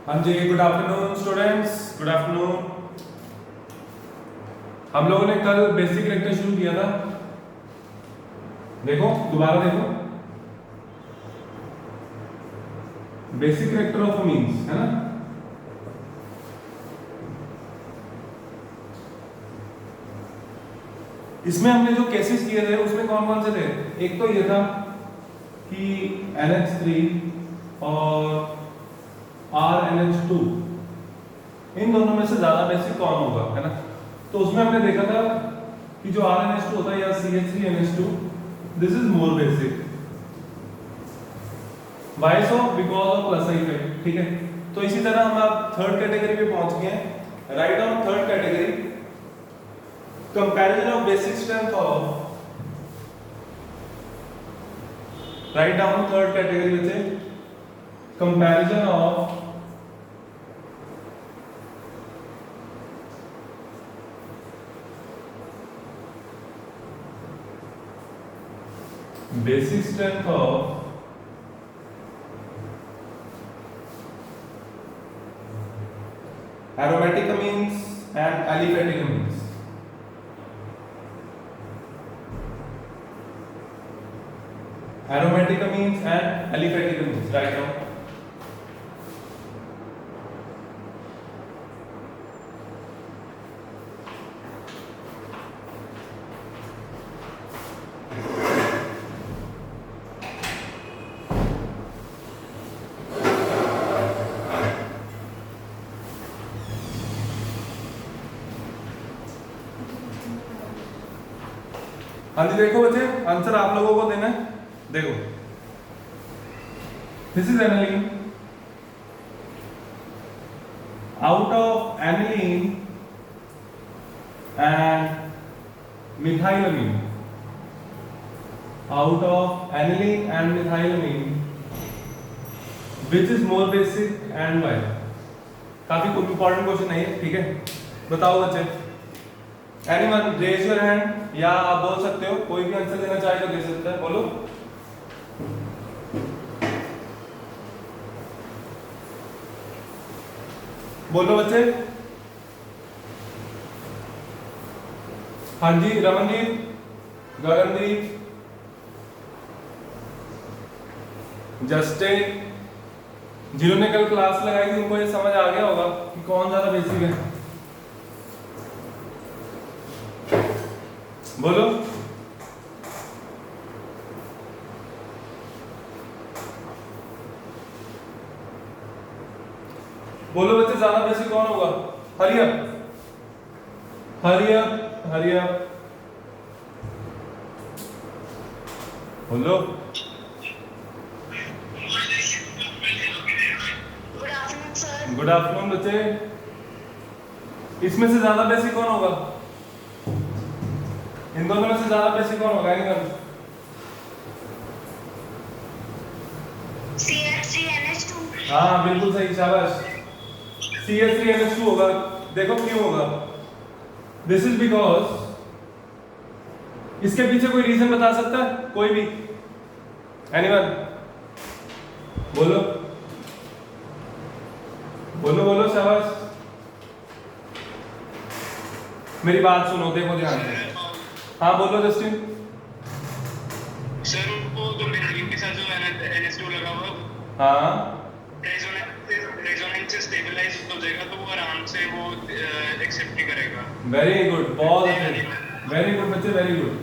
हाँ जी, good afternoon students, good afternoon. हम लोगों ने कल बेसिक करेक्टर शुरू किया था। देखो, दोबारा देखो, बेसिक करेक्टर ऑफ मीन्स, है ना। इसमें हमने जो केसेस किए थे उसमें कौन कौन से थे? एक तो ये था कि NH3 और RNH2, इन दोनों में से ज्यादा बेसिक कौन होगा, है ना। तो उसमें हमने देखा था कि जो RNH2 होता है या CH3NH2, this is more basic. Why so? Because of plus effect. ठीक है, तो इसी तरह हम आप थर्ड कैटेगरी पे पहुंच गए हैं। Write down third category, comparison of basic strength of, write down third category बच्चे, comparison of basic strength of aromatic amines and aliphatic amines। aromatic amines and aliphatic amines, write down। हाँ जी, देखो बच्चे, answer आप लोगों को देना है। देखो, this is aniline. Out of aniline and methylamine, out of aniline and methylamine, which is more basic and why? काफी इंपॉर्टेंट क्वेश्चन है ये, ठीक है। बताओ बच्चे, एनीवन रेज योर हैंड, या आप बोल सकते हो, कोई भी आंसर देना चाहे तो दे सकता है, बोलो। बोलो बच्चे। हाँ जी, रमनदीप, गगनदीप, जस्टिन, जिन्होंने कल क्लास लगाई थी उनको ये समझ आ गया होगा कि कौन ज्यादा बेसिक है। बोलो। बोलो बच्चे, ज्यादा बेसिक कौन होगा? Hurry up, hurry up, hurry up, बोलो। गुड आफ्टरनून बच्चे। इसमें से ज्यादा बेसिक कौन होगा? इन दोनों में से ज्यादा बेसिक कौन होगा? एनीवन? CH3NH2। हाँ, बिल्कुल सही, शाबाश। CH3NH2 होगा। देखो क्यों होगा? दिस इज बिकॉज, इसके पीछे कोई रीजन बता सकता है? कोई भी? एनीवन? बोलो, बोलो, बोलो, शाबाश। मेरी बात सुनो, देखो ध्यान से। हाँ बोलो जस्टिन। सर, वो जो मिथाइलिन के साथ जो NH2 लगा हुआ, हाँ, रेजोनेंस से स्टेबलाइज हो जाएगा, तो वो आराम से वो एक्सेप्ट नहीं करेगा। वेरी गुड, बहुत अच्छे, वेरी गुड बच्चे, वेरी गुड।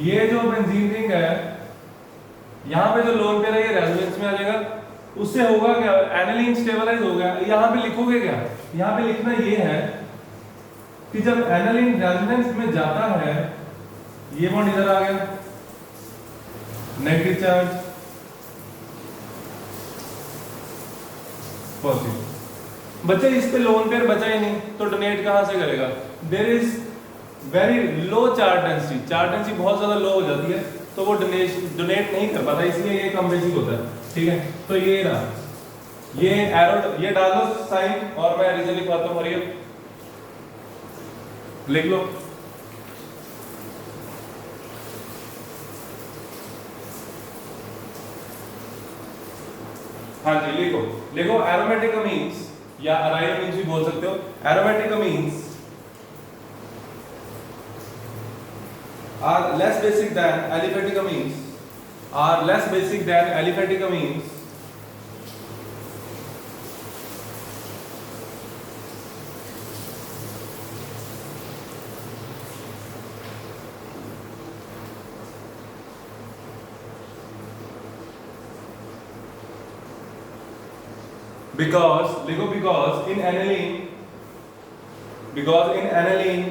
ये जो बेंजीन रिंग है, यहाँ पे जो लोन पेयर है ये रेजोनेंस में आ जाएगा। उससे होगा क्या? एनिलीन स्टेबलाइज हो गया। यहाँ पे लिखोगे क्या? यहाँ पे लिखना ये है कि जब एनिलीन रेजोनेंस में जाता है, ये बॉन्ड इधर आ गया, नेगेटिव चार्ज, पॉजिटिव। बच्चे, इस पे लोन पेयर बचा ही नहीं, तो डोनेट कहां से करेगा? There is very low charge density, charge density बहुत ज्यादा लो हो जाती है, तो वो डोनेट नहीं कर पाता, इसलिए ये कम बेसिक होता है। ठीक है, तो ये रहा, ये एरो, ये डाल दो साइन, और मैं रीजन लिखवाता हूं, और ये लिख लो। हाँ जी लिखो लिखो एरोमेटिक अमीन्स या अराइल अमीन्स भी बोल सकते हो। Aromatic amines are less basic than aliphatic amines are less basic than aliphatic amines because in aniline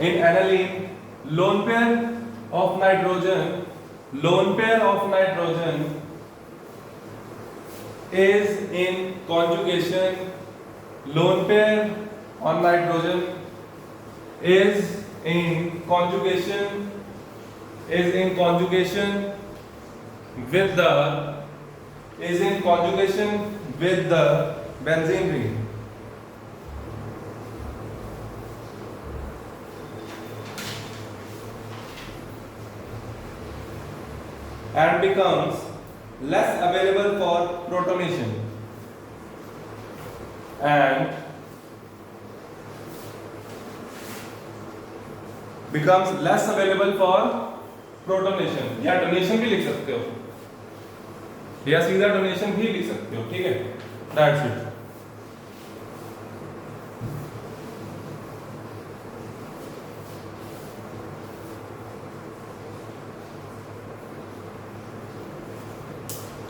in aniline lone pair of nitrogen is in conjugation lone pair on nitrogen is in conjugation with the benzene ring and becomes less available for protonation and becomes less available for protonation या donation भी लिख सकते हो या सीधा donation भी लिख सकते हो, ठीक है। That's it.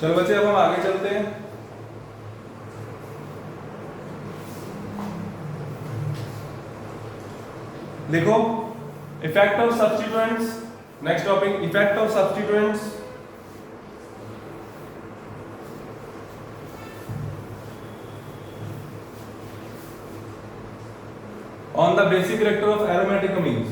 चलो बच्चे अब हम आगे चलते हैं। लिखो effect of substituents. Next topic effect of substituents on the basic character of aromatic amines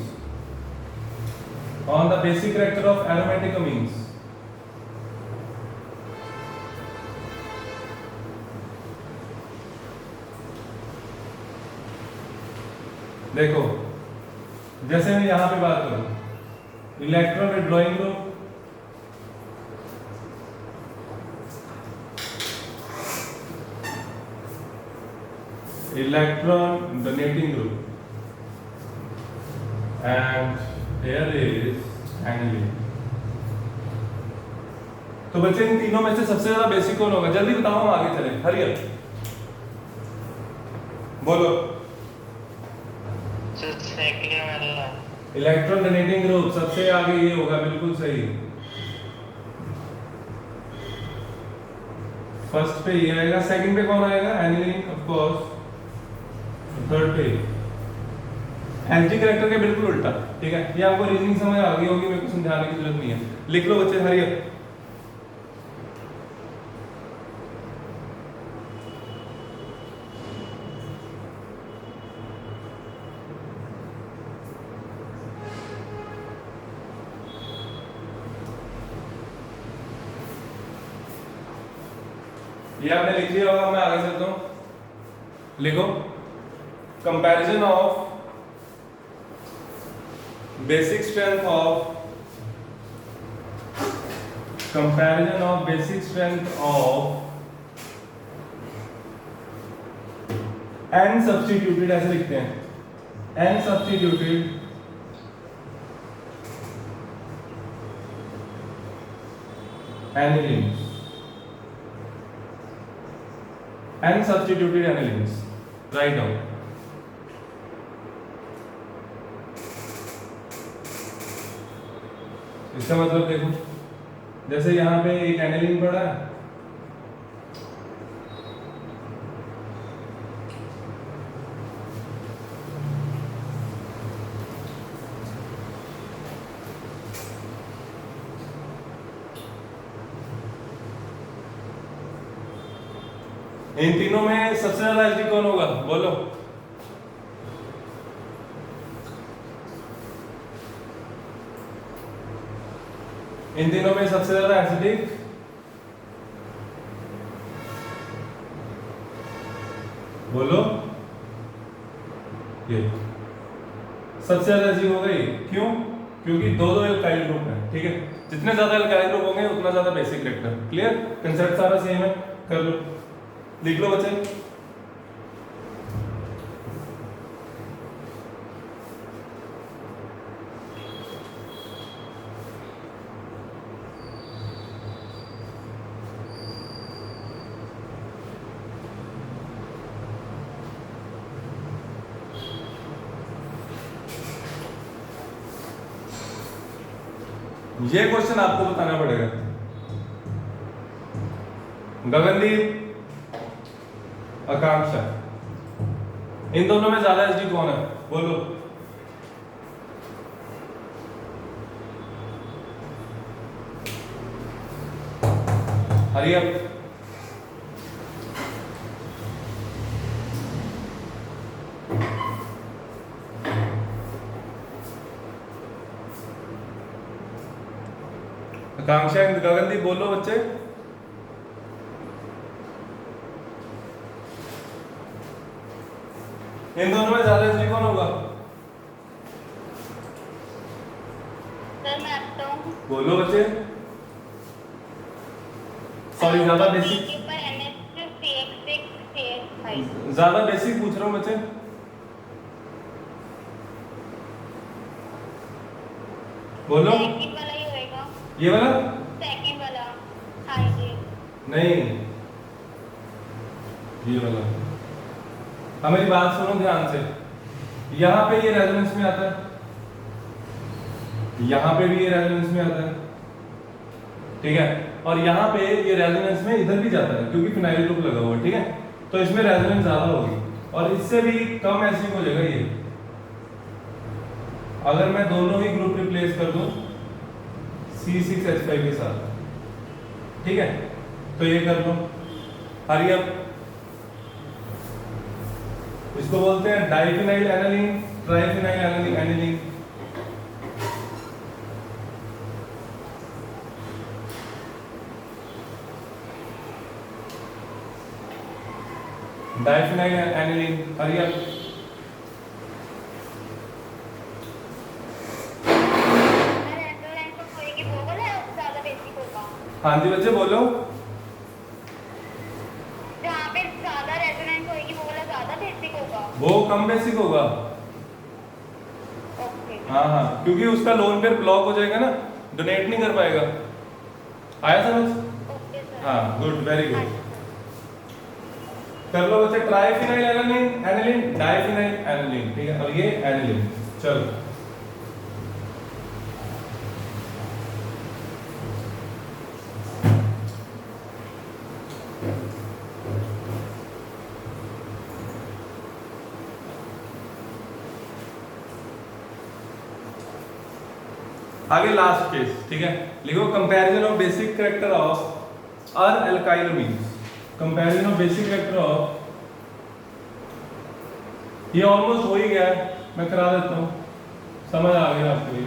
देखो जैसे मैं यहां पे बात करूं electron withdrawing group electron donating group and here is aniline। तो बच्चे इन तीनों में से सबसे ज्यादा बेसिक कौन होगा? जल्दी बताओ, हम आगे चले, हरी अप बोलो। इलेक्ट्रॉन डोनेटिंग ग्रुप सबसे आगे ये होगा, बिल्कुल सही। फर्स्ट पे ये आएगा, सेकंड पे कौन आएगा? एनिलीन ऑफ कोर्स, थर्ड पे एंटी कैरेक्टर के बिल्कुल उल्टा, ठीक है। ये आपको रीजनिंग समझ आ गई होगी, मेरे को समझाने की जरूरत नहीं है। लिख लो बच्चे, हरी अप। ये आपने लिख लिया होगा, मैं आगे चलता हूं। लिखो comparison of basic strength of N substituted, ऐसे लिखते हैं, N substituted anilines, and substituted anilines, write down। इसका मतलब देखो, जैसे यहां पे एक एनिलीन पड़ा है, इन तीनों में सबसे ज्यादा एसिडिक कौन होगा? बोलो। इन तीनों में सबसे ज्यादा एसिडिक बोलो। ये सबसे ज्यादा एसिडिक होगा ये, क्यों? क्योंकि दो दो एल्काइल ग्रुप है, ठीक है। जितने ज्यादा एल्काइल ग्रुप होंगे उतना ज्यादा बेसिक करेक्टर। क्लियर, कंसेप्ट सारा सेम है। कर लो, लिख लो बच्चे। ये क्वेश्चन आपको बताना पड़ेगा। गगनदीप, आकांक्षा, इन दोनों में ज्यादा एसडी कौन है? बोलो। Hurry up. Akanksha and Gagandeep बोलो बच्चे। इन दोनों में ज्यादा एसडी कौन होगा? सर मैं आता हूँ। बोलो बच्चे। सॉरी, ज्यादा बेसिक, ज्यादा बेसिक पूछ रहा हूँ बच्चे। बोलो। सेकंड वाला ही होएगा। ये वाला? सेकंड वाला। हाँ जी। नहीं, ये वाला। अब मेरी बात सुनो ध्यान से। यहाँ पे ये रेजोनेंस में आता है, यहाँ पे भी ये रेजोनेंस में आता है, ठीक है। और यहाँ पे ये रेजोनेंस में इधर भी जाता है क्योंकि फिनाइल ग्रुप लगा हुआ है, ठीक है। तो इसमें रेजोनेंस ज्यादा होगी और इससे भी कम एसिड हो जाएगा ये। अगर मैं दोनों ही ग्रुप रिप्लेस कर दूं C6H5 के साथ, ठीक है, तो ये कर लो। Hurry up. इसको बोलते हैं diphenyl aniline, triphenyl aniline, aniline. Diphenyl aniline. Hurry up. हाँ जी बच्चे बोलो। जहाँ पे ज्यादा रेजोनेंस होएगी वो वाला ज्यादा बेसिक होगा। वो कम बेसिक होगा। ओके। हाँ हाँ, क्योंकि उसका लोन पेयर ब्लॉक हो जाएगा ना, डोनेट नहीं कर पाएगा। आया समझ? Okay sir. हाँ, गुड, वेरी गुड। कर लो बच्चे। Triphenyl aniline, aniline, diphenyl aniline, ठीक है। और ये एनालिन। चलो, आगे लास्ट केस, ठीक है। लिखो comparison of basic character of uh alkyl amines. Comparison of basic character of, ये ऑलमोस्ट हो ही गया है, मैं करा देता हूं, समझ आ गया आपको ये।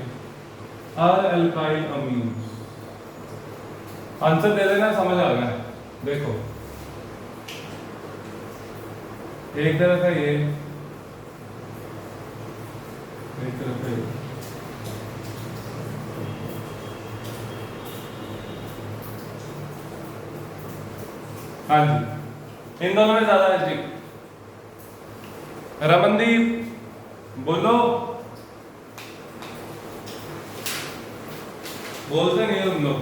अर एल्काइल अमीन्स, आंसर दे देना, समझ आ गया। देखो, एक तरफ है ये, एक तरफ है ये। हाँ जी, इन दोनों में ज्यादा एसिडिक। रमनदीप बोलो। बोलते नहीं हो तुम लोग।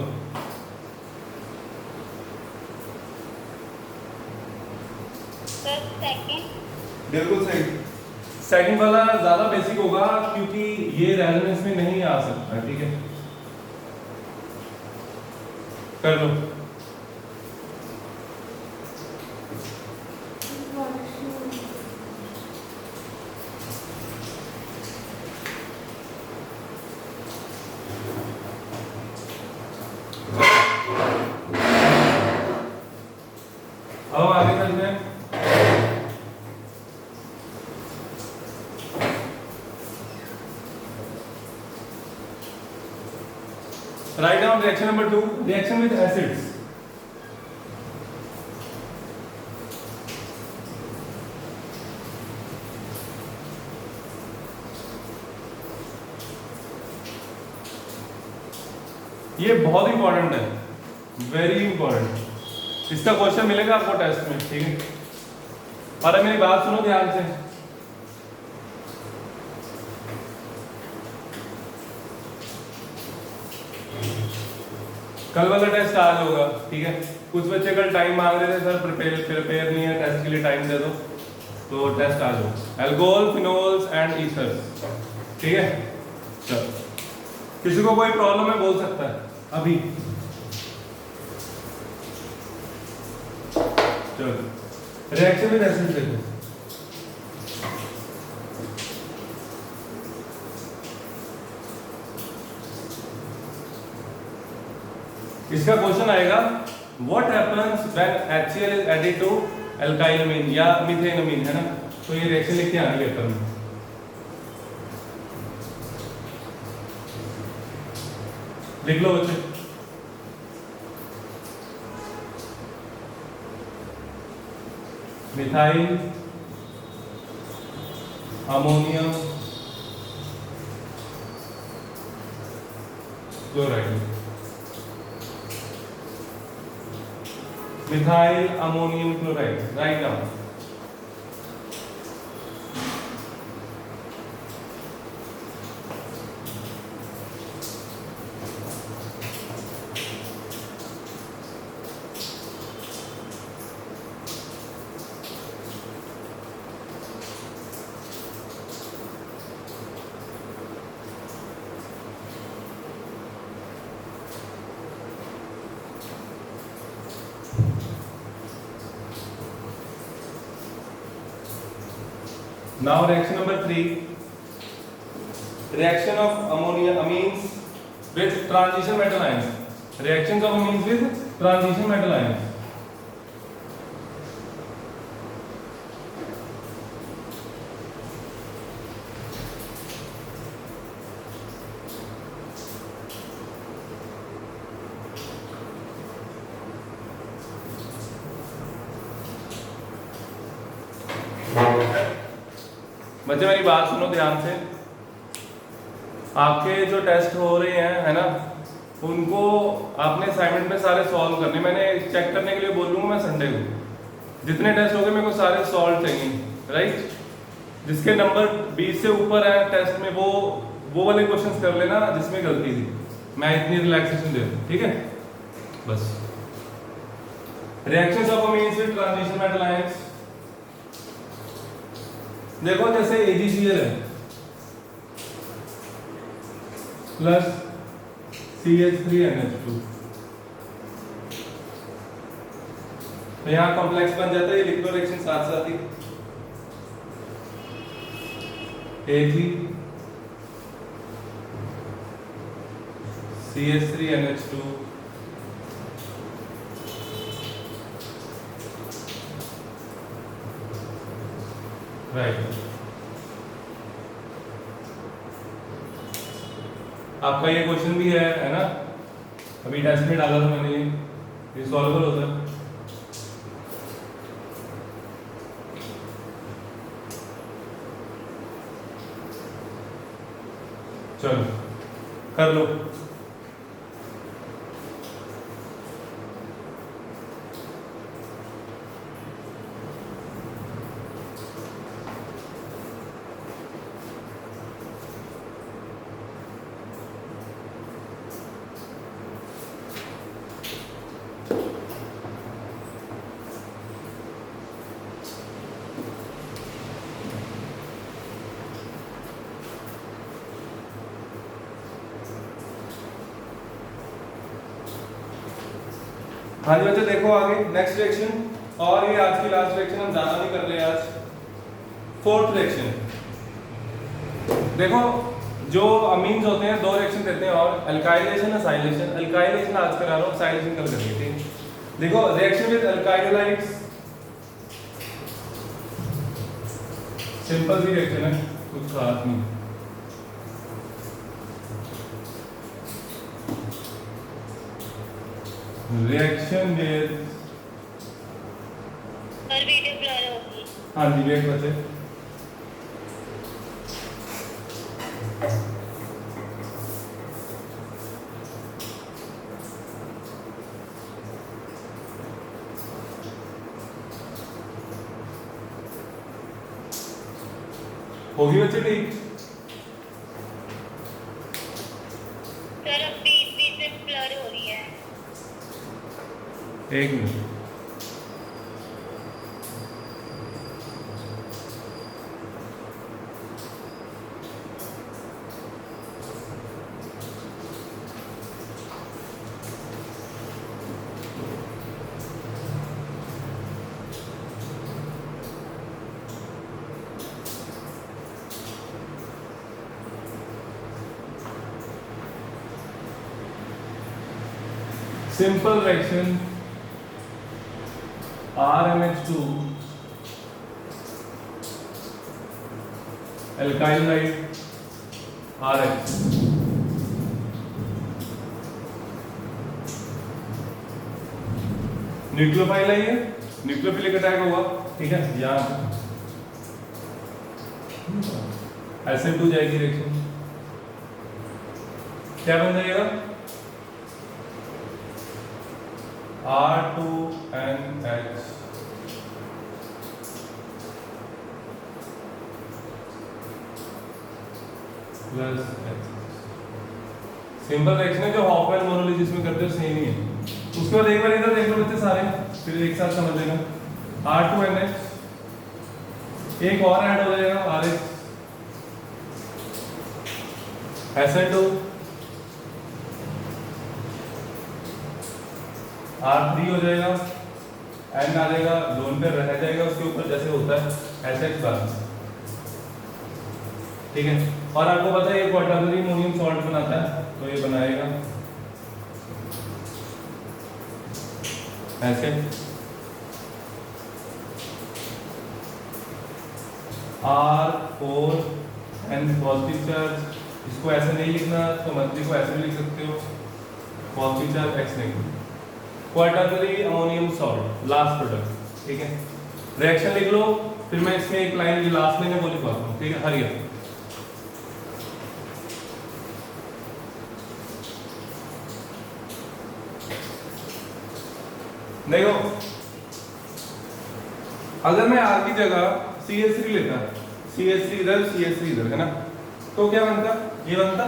Sir second. बिल्कुल सही। सेकंड वाला ज्यादा बेसिक होगा क्योंकि ये रेजोनेंस में नहीं आ सकता, ठीक है। कर लो। अब आगे चलते हैं। Write down reaction number 2, reaction with acids. ये बहुत इंपॉर्टेंट है, वेरी इंपॉर्टेंट। इसका क्वेश्चन मिलेगा आपको टेस्ट में, ठीक है। और अब मेरी बात सुनो ध्यान से। कल वाला टेस्ट आज होगा, ठीक है। कुछ बच्चे कल टाइम मांग रहे थे, सर प्रिपेयर नहीं है टेस्ट के लिए, टाइम दे दो, तो टेस्ट आज हो। एल्कोहल, फिनोल्स एंड ईथर्स, ठीक है। चलो, किसी को कोई प्रॉब्लम है बोल सकता है अभी। चलो, रिएक्शन विद एसिड देखो। इसका क्वेश्चन आएगा, what happens when HCl is added to alkylamine या मिथेनमीन, है ना। तो ये रिएक्शन लिख के आनी पेपर में। लिख लो बच्चे। Methyl ammonium chloride, methyl ammonium chloride, write down. Now reaction number 3, reaction of ammonia amines with transition metal ions. Reactions of amines with transition metal ions. बच्चे मेरी बात सुनो ध्यान से। आपके जो टेस्ट हो रहे हैं, है ना, उनको आपने असाइनमेंट में सारे सॉल्व करने। मैंने चेक करने के लिए बोलूँगा मैं संडे को, जितने टेस्ट हो गए मेरे को सारे सॉल्व चाहिए, राइट। जिसके नंबर 20 से ऊपर है टेस्ट में, वो वाले क्वेश्चंस कर लेना जिसमें गलती थी। मैं इतनी रिलैक्सेशन दे दूँ, ठीक है। बस reactions of amines with transition metal ions. देखो जैसे AgCl है प्लस CH3NH2, तो यहाँ कॉम्प्लेक्स बन जाता है। लिख लो रिएक्शन साथ साथ ही, Ag CH3NH2 राइट। आपका ये क्वेश्चन भी है ना, अभी टेस्ट में डाला था मैंने, ये सॉल्वेबल होता है। चलो कर लो। हाँ जी बच्चे देखो आगे नेक्स्ट रिएक्शन, और ये आज की लास्ट रिएक्शन, हम ज्यादा नहीं कर रहे आज। फोर्थ रिएक्शन देखो, जो अमीन्स होते हैं दो रिएक्शन करते हैं, और अल्काइलेशन असाइलेशन। अल्काइलेशन आज करा रहा हूँ, असाइलेशन कल करेंगे, ठीक। देखो reaction with alkyl halides, simple सी रिएक्शन है, कुछ खास नहीं। रिएक्शन विद, पर वीडियो ब्लर होगी। हाँ जी वेट बच्चे, होगी बच्चे ठीक? सर अब बीच बीच में ब्लर हो रही है। एक minute. Simple reaction RMH2 alkyl halide RH nucleophile है ये, न्यूक्लियोफिलिक अटैक होगा, ठीक है। यहाँ SN2 जाएगी रिएक्शन, क्या बन जाएगा? R2NH plus H। Simple reaction है जो हॉफमैन मोनोलिसिस में करते हो, सेम ही है। उसके बाद एक बार इधर देख लो बच्चे सारे, फिर एक साथ समझ लेना। R2NH, एक और ऐड हो जाएगा RH, SN2, R3 हो जाएगा, N आ जाएगा, लोन पे रह जाएगा उसके ऊपर जैसे होता है SH प्लस, ठीक है। और आपको पता है ये क्वाटर्नरी अमोनियम सॉल्ट बनाता है, तो ये बनाएगा ऐसे R4N पॉजिटिव चार्ज, इसको ऐसे नहीं लिखना तो मंथली को ऐसे भी लिख सकते हो, positive charge X negative, quaternary ammonium salt last product, ठीक है। रिएक्शन लिख लो, फिर मैं इसमें एक लाइन जो लास्ट में वो लिखवाता हूँ, ठीक है। हरिया देखो, अगर मैं R की जगह CH3 लेता, CH3 इधर CH3 इधर, है ना, तो क्या बनता? ये बनता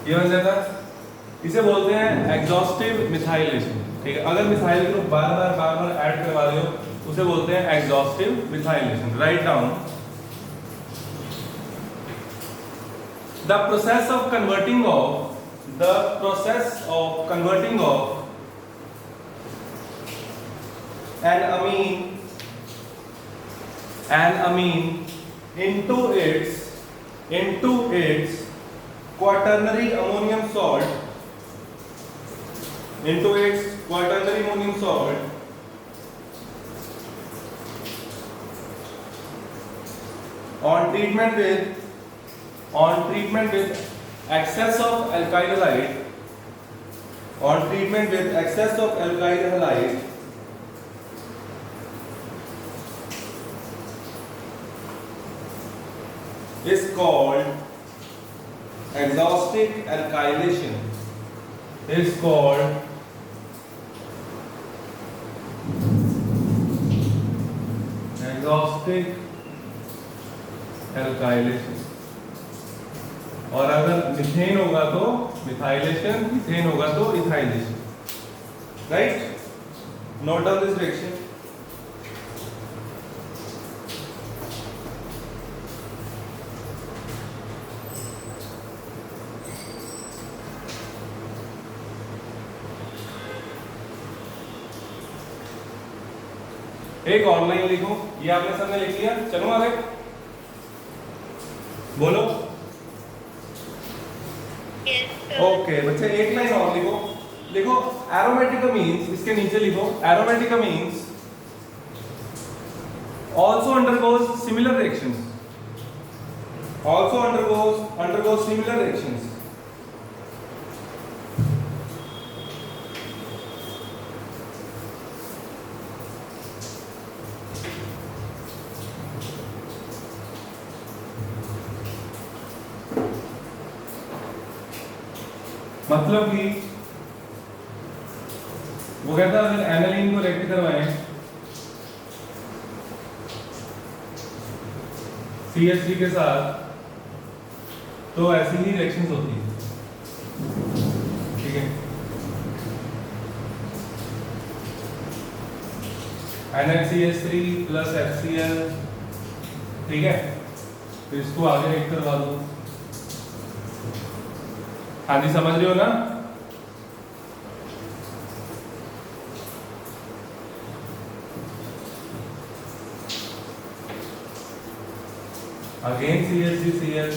ये बन जाता। इसे बोलते हैं एग्जॉस्टिव मिथाइलेशन, ठीक है। अगर मिथाइल ग्रुप बार बार ऐड करवा रहे हो उसे बोलते हैं exhaustive methylation. Write down the process of converting of an amine into its quaternary ammonium salt on treatment with excess of alkyl halide is called exhaustic alkylation, और अगर मिथेन होगा तो मिथाइलेशन, इथेन होगा तो इथाइलेशन। Right, note down this reaction. एक और line लिखो, ये आपने सबने लिख लिया, चलो आगे बोलो। ओके बच्चे, एक लाइन और लिखो एरोमेटिक अमीन्स, इसके नीचे लिखो aromatic amines also undergoes similar reactions, मतलब कि वो कहता है अगर एनालिन को रिएक्ट करवाएं CH3 के साथ तो ऐसी ही रिएक्शंस होती है, ठीक है। NaCH3 प्लस HCl, ठीक है। तो इसको आगे रिएक्ट करवा दो। हाँ जी, समझ रहे हो ना? अगेन CH3Cl,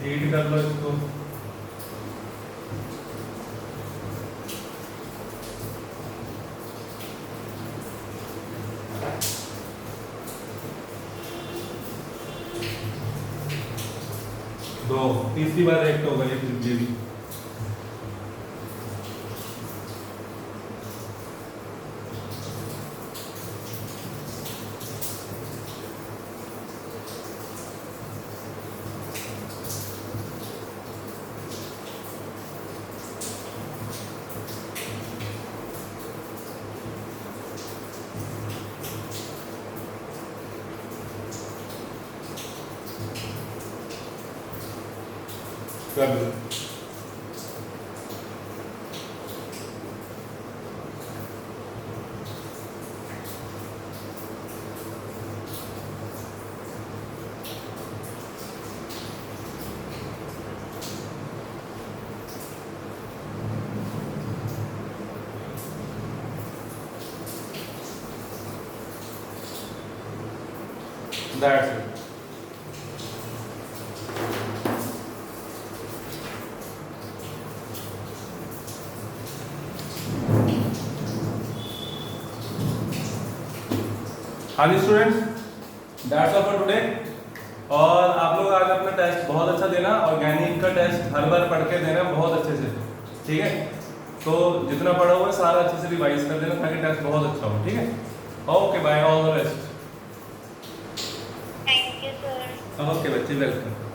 हीट कर लो इसको। दो तीसरी बार रिएक्ट होगा ये भी। कर लो। That's it. हाँ जी students, that's all for today. और आप लोग आज अपना टेस्ट बहुत अच्छा देना, ऑर्गेनिक का टेस्ट हर बार पढ़ के देना बहुत अच्छे से, ठीक है। तो जितना पढ़ा हुआ है सारा अच्छे से रिवाइज कर देना ताकि टेस्ट बहुत अच्छा हो, ठीक है। Okay bye, all the best. Thank you sir. Okay बच्चे, वेलकम।